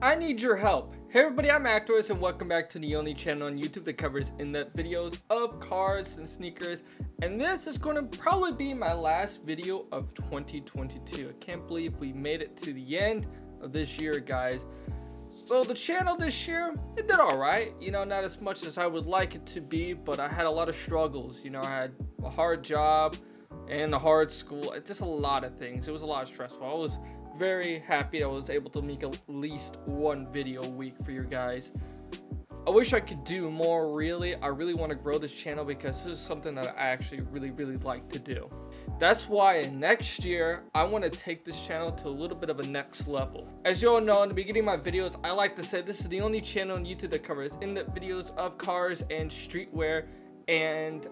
I need your help. Hey everybody, I'm Actors and welcome back to the only channel on YouTube that covers in-depth videos of cars and sneakers. And this is going to probably be my last video of 2022. I can't believe we made it to the end of this year, guys. So the channel this year, it did alright. You know, not as much as I would like it to be, but I had a lot of struggles. You know, I had a hard job and a hard school. Just a lot of things. It was a lot stressful. I was very happy I was able to make at least one video a week for you guys. I wish I could do more, really. I really want to grow this channel because this is something that I actually really like to do. That's why next year I want to take this channel to a little bit of a next level. As you all know, in the beginning of my videos, I like to say this is the only channel on YouTube that covers in-depth videos of cars and streetwear, and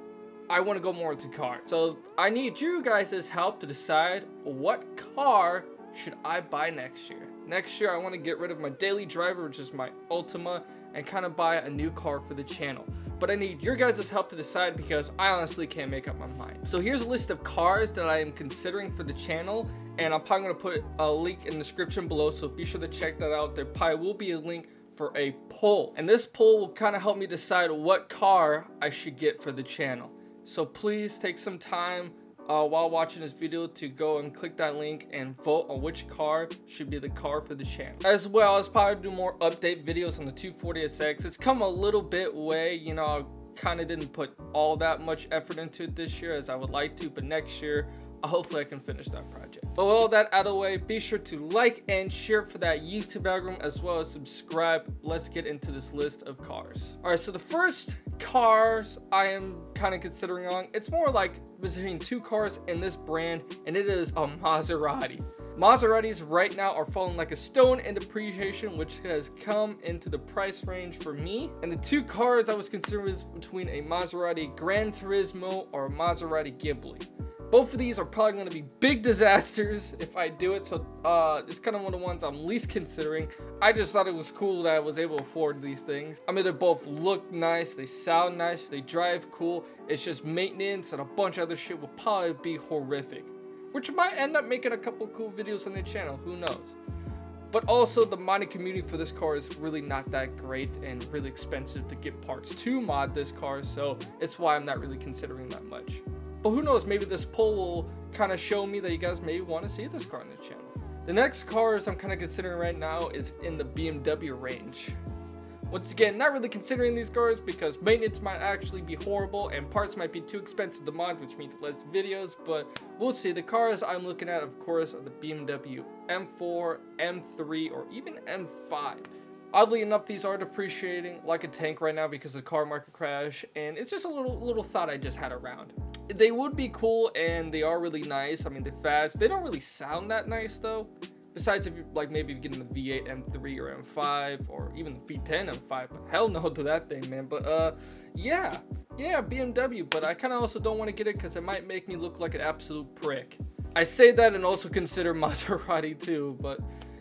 I want to go more into cars. So I need you guys' help to decide what car should I buy next year. Next year I want to get rid of my daily driver, which is my Altima, and kind of buy a new car for the channel. But I need your guys' help to decide because I honestly can't make up my mind. So here's a list of cars that I am considering for the channel, and I'm probably going to put a link in the description below, so be sure to check that out. There probably will be a link for a poll, and this poll will kind of help me decide what car I should get for the channel. So please take some time while watching this video to go and click that link and vote on which car should be the car for the channel. As well as probably do more update videos on the 240SX. It's come a little bit way, you know, I kind of didn't put all that much effort into it this year as I would like to, but next year hopefully I can finish that project. But with all that out of the way, be sure to like and share for that YouTube algorithm, as well as subscribe. Let's get into this list of cars. Alright, so the first cars I am kind of considering on, it's more like between two cars in this brand, and it is a Maserati. Maseratis right now are falling like a stone in depreciation, which has come into the price range for me. And the two cars I was considering was between a Maserati Gran Turismo or a Maserati Ghibli. Both of these are probably going to be big disasters if I do it, so it's kind of one of the ones I'm least considering. I just thought it was cool that I was able to afford these things. I mean, they both look nice, they sound nice, they drive cool. It's just maintenance and a bunch of other shit will probably be horrific, which might end up making a couple cool videos on the channel, who knows. But also, the modding community for this car is really not that great and really expensive to get parts to mod this car, so it's why I'm not really considering that much. But who knows, maybe this poll will kind of show me that you guys may want to see this car on the channel. The next cars I'm kind of considering right now is in the BMW range. Once again, not really considering these cars because maintenance might actually be horrible and parts might be too expensive to mod, which means less videos, but we'll see. The cars I'm looking at, of course, are the BMW M4, M3, or even M5. Oddly enough, these are depreciating like a tank right now because of the car market crash, and it's just a little thought I just had around. They would be cool and they are really nice. I mean, they're fast. They don't really sound that nice though. Besides, if you like, maybe you're getting the V8 M3 or M5 or even the V10 M5, but hell no to that thing, man. But yeah, BMW. But I kind of also don't want to get it because it might make me look like an absolute prick. I say that and also consider Maserati too, but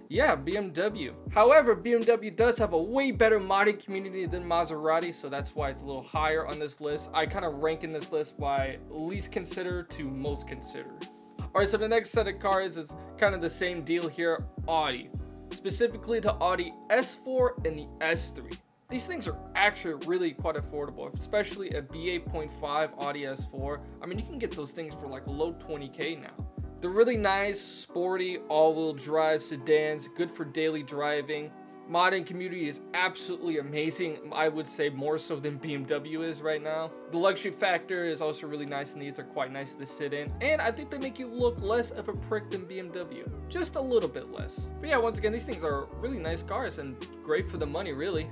yeah, BMW. However, BMW does have a way better modding community than Maserati, so that's why it's a little higher on this list. I kind of rank in this list by least considered to most considered. Alright, so the next set of cars is kind of the same deal here, Audi. Specifically the Audi S4 and the S3. These things are actually really quite affordable, especially a B8.5 Audi S4. I mean, you can get those things for like low 20K now. They're really nice, sporty, all-wheel drive sedans, good for daily driving. Modding community is absolutely amazing. I would say more so than BMW is right now. The luxury factor is also really nice, and these are quite nice to sit in. And I think they make you look less of a prick than BMW. Just a little bit less. But yeah, once again, these things are really nice cars and great for the money, really.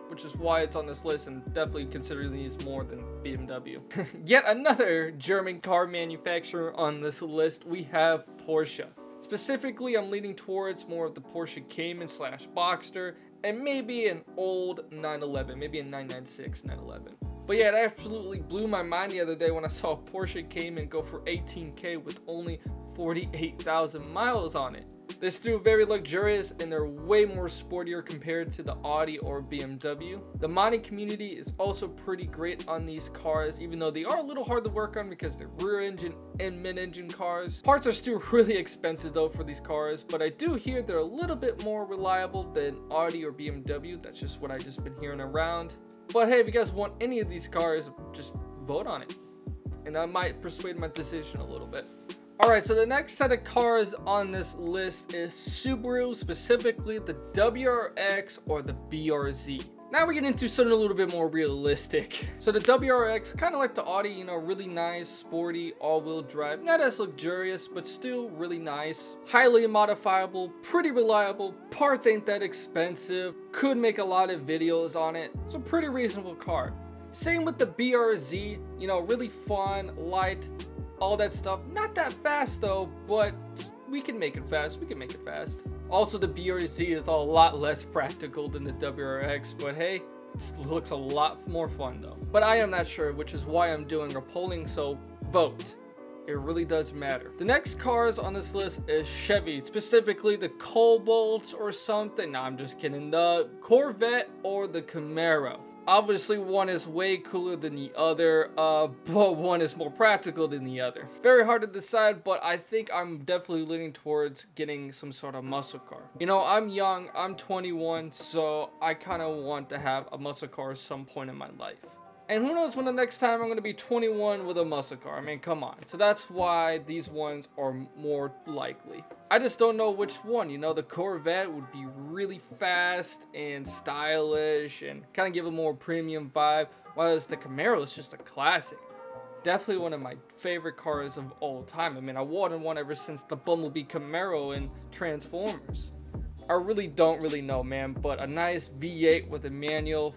Which is why it's on this list, and definitely considering these more than BMW. Yet another German car manufacturer on this list, we have Porsche. Specifically, I'm leaning towards more of the Porsche Cayman / Boxster, and maybe an old 911, maybe a 996 911. But yeah, it absolutely blew my mind the other day when I saw a Porsche Cayman go for 18K with only 48,000 miles on it. They're still very luxurious and they're way more sportier compared to the Audi or BMW. The modding community is also pretty great on these cars, even though they are a little hard to work on because they're rear engine and mid-engine cars. Parts are still really expensive though for these cars, but I do hear they're a little bit more reliable than Audi or BMW. That's just what I've just been hearing around. But hey, if you guys want any of these cars, just vote on it, and I might persuade my decision a little bit. Alright, so the next set of cars on this list is Subaru, specifically the WRX or the BRZ. Now we get into something a little bit more realistic. So the WRX, kind of like the Audi, you know, really nice, sporty, all-wheel drive. Not as luxurious, but still really nice. Highly modifiable, pretty reliable. Parts ain't that expensive. Could make a lot of videos on it. It's a pretty reasonable car. Same with the BRZ, you know, really fun, light, all that stuff. Not that fast though, but we can make it fast. We can make it fast. Also, the BRZ is a lot less practical than the WRX, but hey, it looks a lot more fun though. But I am not sure, which is why I'm doing a polling, so vote. It really does matter. The next cars on this list is Chevy, specifically the Cobalt or something. No, I'm just kidding. The Corvette or the Camaro. Obviously, one is way cooler than the other, but one is more practical than the other. Very hard to decide, but I think I'm definitely leaning towards getting some sort of muscle car. You know, I'm young, I'm 21, so I kind of want to have a muscle car at some point in my life. And who knows when the next time I'm going to be 21 with a muscle car. I mean, come on. So that's why these ones are more likely. I just don't know which one. You know, the Corvette would be really fast and stylish and kind of give a more premium vibe, whereas the Camaro is just a classic. Definitely one of my favorite cars of all time. I mean, I wanted one ever since the Bumblebee Camaro in Transformers. I really don't know, man, but a nice V8 with a manual,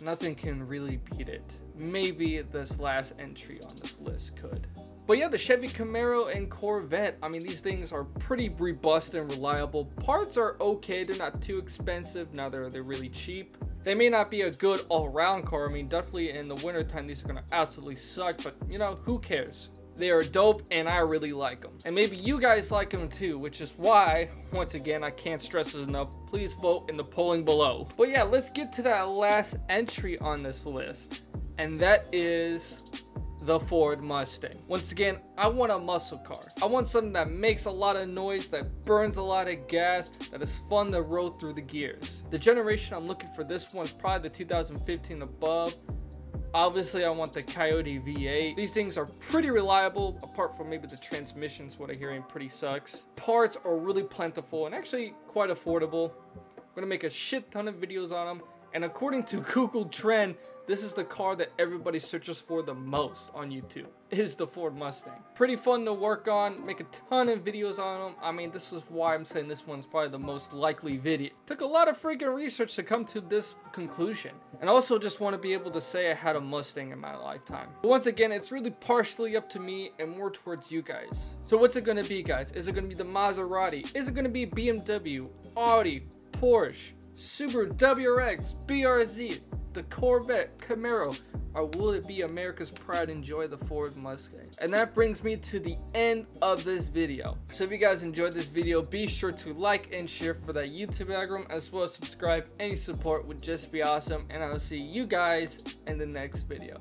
nothing can really beat it. Maybe this last entry on this list could. But yeah, the Chevy Camaro and Corvette, I mean, these things are pretty robust and reliable. Parts are okay, they're not too expensive, now they're really cheap. They may not be a good all-around car. I mean, definitely in the wintertime, these are gonna absolutely suck, but you know, who cares? They are dope and I really like them. And maybe you guys like them too, which is why, once again, I can't stress it enough, please vote in the polling below. But yeah, let's get to that last entry on this list. And that is the Ford Mustang. Once again, I want a muscle car. I want something that makes a lot of noise, that burns a lot of gas, that is fun to roll through the gears. The generation I'm looking for this one is probably the 2015 above. Obviously, I want the Coyote V8. These things are pretty reliable, apart from maybe the transmissions, what I hear pretty sucks. Parts are really plentiful and actually quite affordable. I'm gonna make a shit ton of videos on them. And according to Google Trend, this is the car that everybody searches for the most on YouTube, is the Ford Mustang. Pretty fun to work on, make a ton of videos on them. I mean, this is why I'm saying this one's probably the most likely video. Took a lot of freaking research to come to this conclusion. And I also just want to be able to say I had a Mustang in my lifetime. But once again, it's really partially up to me and more towards you guys. So what's it going to be, guys? Is it going to be the Maserati? Is it going to be BMW, Audi, Porsche, Subaru WRX, BRZ, the Corvette, Camaro, or will it be America's pride and joy, the Ford Mustang? And that brings me to the end of this video. So if you guys enjoyed this video, be sure to like and share for that YouTube algorithm, as well as subscribe. Any support would just be awesome, and I'll see you guys in the next video.